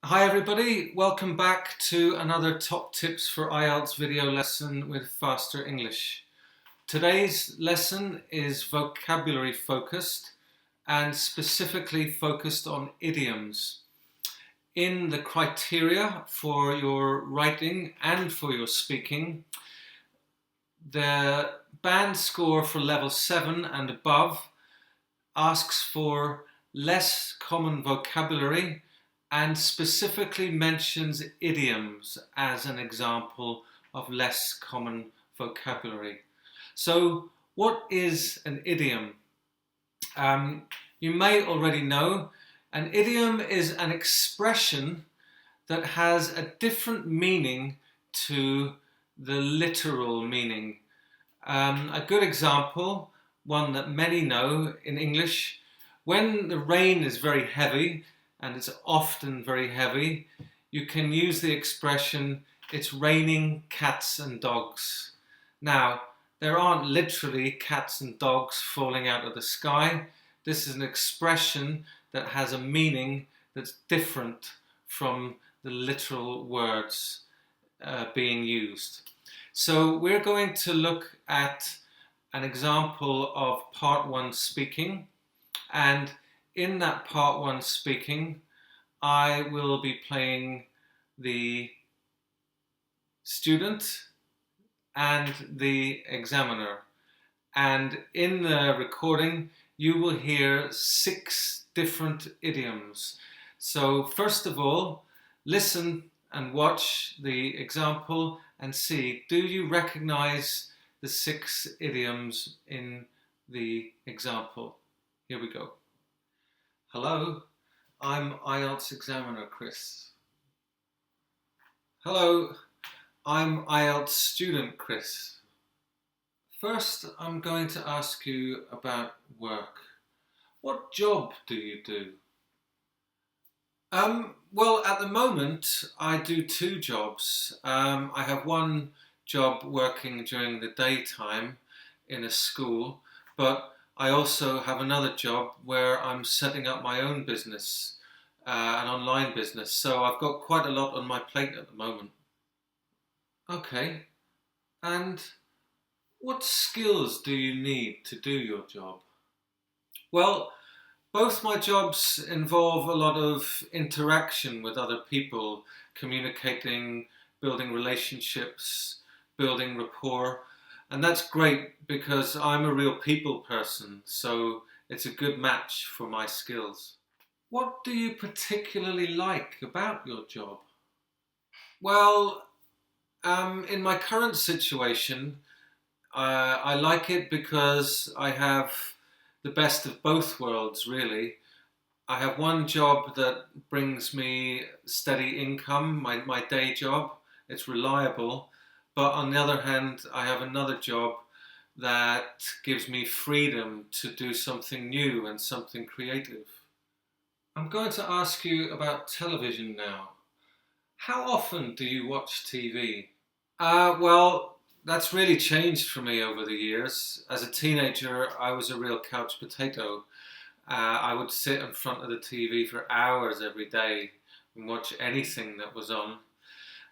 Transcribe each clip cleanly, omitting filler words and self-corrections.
Hi everybody, welcome back to another Top Tips for IELTS video lesson with Faster English. Today's lesson is vocabulary focused and specifically focused on idioms. In the criteria for your writing and for your speaking, the band score for level 7 and above asks for less common vocabulary and specifically mentions idioms as an example of less common vocabulary. So what is an idiom? You may already know an idiom is an expression that has a different meaning to the literal meaning. A good example, one that many know in English, when the rain is very heavy, and it's often very heavy, you can use the expression, it's raining cats and dogs. Now, there aren't literally cats and dogs falling out of the sky. This is an expression that has a meaning that's different from the literal words being used. So we're going to look at an example of part 1 speaking, and in that part 1 speaking, I will be playing the student and the examiner. And in the recording, you will hear 6 different idioms. So first of all, listen and watch the example and see, do you recognize the 6 idioms in the example? Here we go. Hello, I'm IELTS examiner Chris. Hello, I'm IELTS student Chris. First, I'm going to ask you about work. What job do you do? Well, at the moment, I do 2 jobs. I have one job working during the daytime in a school, but I also have another job where I'm setting up my own business, an online business. So I've got quite a lot on my plate at the moment. Okay, and what skills do you need to do your job? Well, both my jobs involve a lot of interaction with other people, communicating, building relationships, building rapport. And that's great because I'm a real people person, so it's a good match for my skills. What do you particularly like about your job? Well, in my current situation, I like it because I have the best of both worlds, really. I have one job that brings me steady income, my day job. It's reliable. But on the other hand, I have another job that gives me freedom to do something new and something creative. I'm going to ask you about television now. How often do you watch TV? Well, that's really changed for me over the years. As a teenager, I was a real couch potato. I would sit in front of the TV for hours every day and watch anything that was on.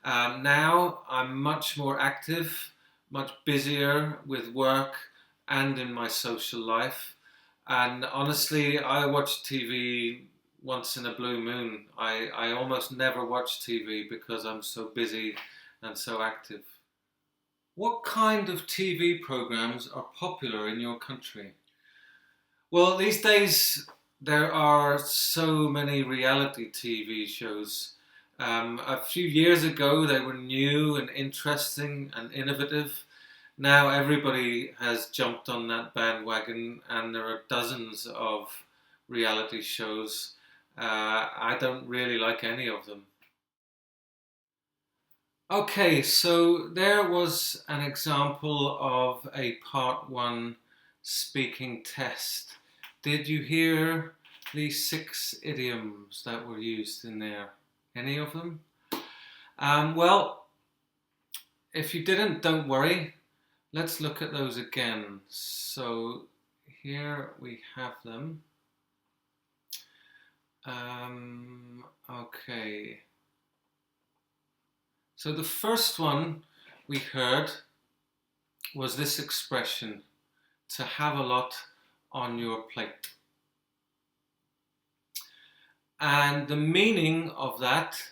Now I'm much more active, much busier with work and in my social life. And honestly, I watch TV once in a blue moon. I almost never watch TV because I'm so busy and so active. What kind of TV programs are popular in your country? Well, these days there are so many reality TV shows. A few years ago they were new and interesting and innovative. Now everybody has jumped on that bandwagon and there are dozens of reality shows. I don't really like any of them. Okay, so there was an example of a part 1 speaking test. Did you hear the 6 idioms that were used in there? Any of them? Well, if you didn't, don't worry. Let's look at those again. So here we have them. Okay. So the first one we heard was this expression, to have a lot on your plate. And the meaning of that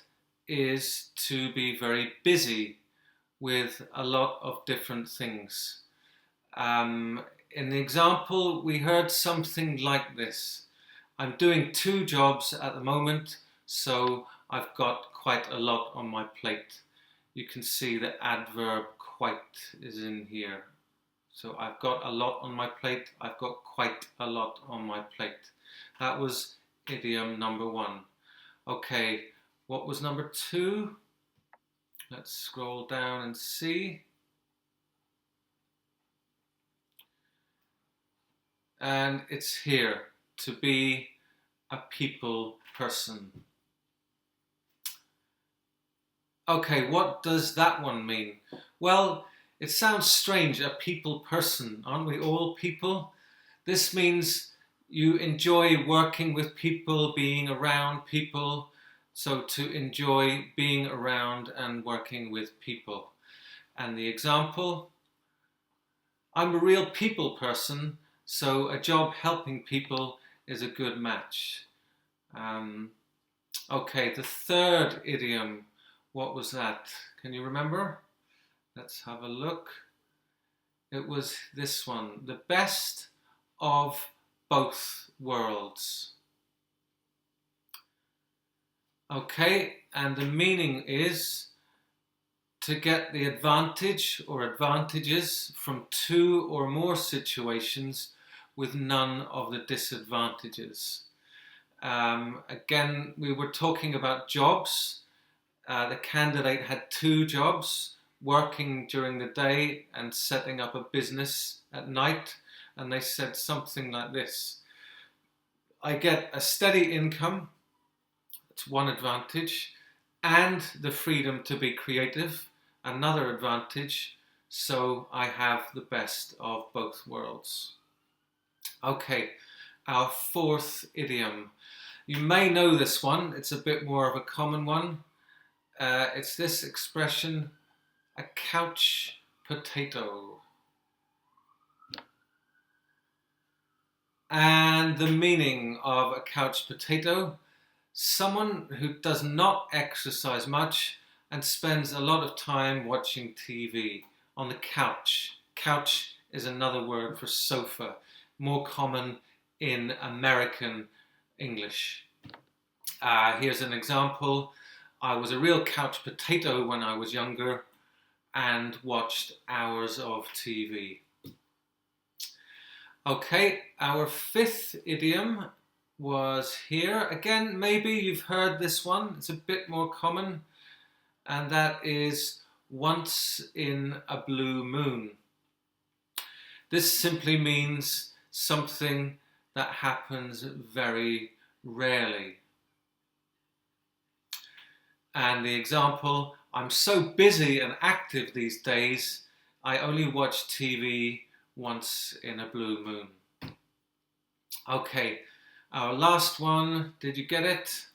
is to be very busy with a lot of different things. In the example, we heard something like this. I'm doing 2 jobs at the moment, so I've got quite a lot on my plate. You can see the adverb quite is in here. So I've got a lot on my plate, I've got quite a lot on my plate. That was idiom number 1. Okay, what was number 2? Let's scroll down and see. And it's here, to be a people person. Okay, what does that one mean? Well, it sounds strange, a people person. Aren't we all people? This means you enjoy working with people, being around people. So to enjoy being around and working with people. And the example, I'm a real people person, so a job helping people is a good match. Okay, the third idiom, what was that? Can you remember? Let's have a look. It was this one, the best of both worlds. Okay, and the meaning is to get the advantage or advantages from 2 or more situations with none of the disadvantages. Again, we were talking about jobs. The candidate had 2 jobs, working during the day and setting up a business at night, and they said something like this. I get a steady income, that's one advantage, and the freedom to be creative, another advantage, so I have the best of both worlds. Okay, our fourth idiom. You may know this one, it's a bit more of a common one. It's this expression, a couch potato. And the meaning of a couch potato, someone who does not exercise much and spends a lot of time watching TV on the couch. Couch is another word for sofa, more common in American English. Here's an example. I was a real couch potato when I was younger and watched hours of TV. Okay, our fifth idiom was here. Again, maybe you've heard this one. It's a bit more common, and that is once in a blue moon. This simply means something that happens very rarely. And the example, I'm so busy and active these days, I only watch TV once in a blue moon. Okay, our last one, did you get it?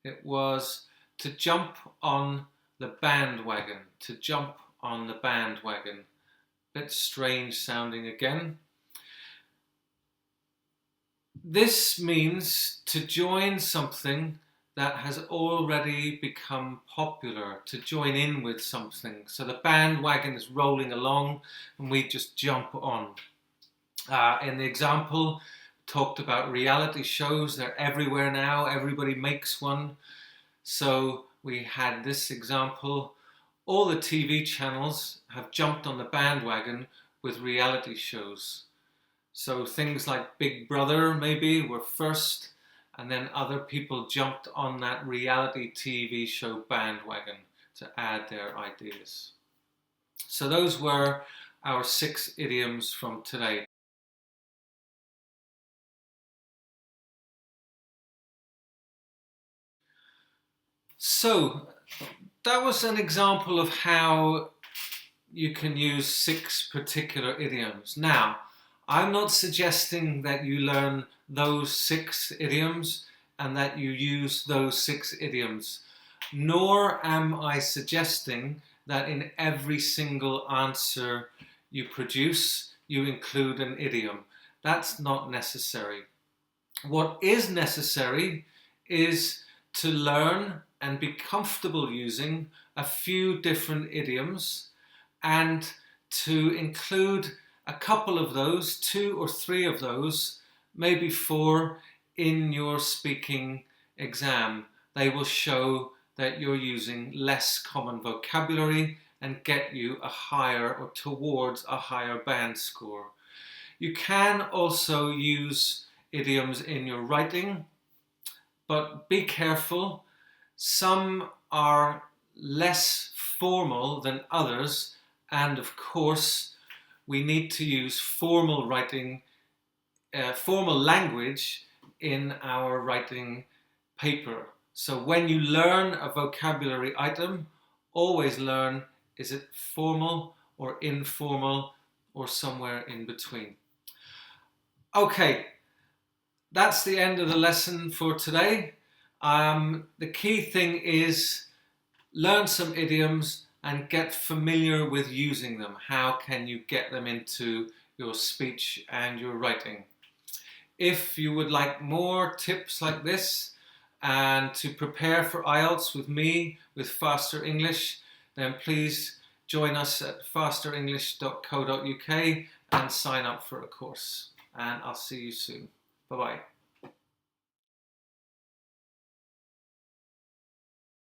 It was to jump on the bandwagon, to jump on the bandwagon. Bit strange sounding again. This means to join something that has already become popular, to join in with something. So the bandwagon is rolling along and we just jump on. In the example, talked about reality shows. They're everywhere now. Everybody makes one. So we had this example. All the TV channels have jumped on the bandwagon with reality shows. So things like Big Brother maybe were first, and then other people jumped on that reality TV show bandwagon to add their ideas. So those were our 6 idioms from today. So that was an example of how you can use 6 particular idioms. Now, I'm not suggesting that you learn those 6 idioms and that you use those 6 idioms. Nor am I suggesting that in every single answer you produce, you include an idiom. That's not necessary. What is necessary is to learn and be comfortable using a few different idioms, and to include a couple of those, 2 or 3 of those, maybe 4, in your speaking exam. They will show that you're using less common vocabulary and get you a higher, or towards a higher band score. You can also use idioms in your writing, but be careful. Some are less formal than others, and of course we need to use formal writing, formal language in our writing paper. So when you learn a vocabulary item, always learn, is it formal or informal or somewhere in between? Okay, that's the end of the lesson for today. The key thing is learn some idioms and get familiar with using them. How can you get them into your speech and your writing? If you would like more tips like this and to prepare for IELTS with me, with Faster English, then please join us at fasterenglish.co.uk and sign up for a course. And I'll see you soon. Bye-bye.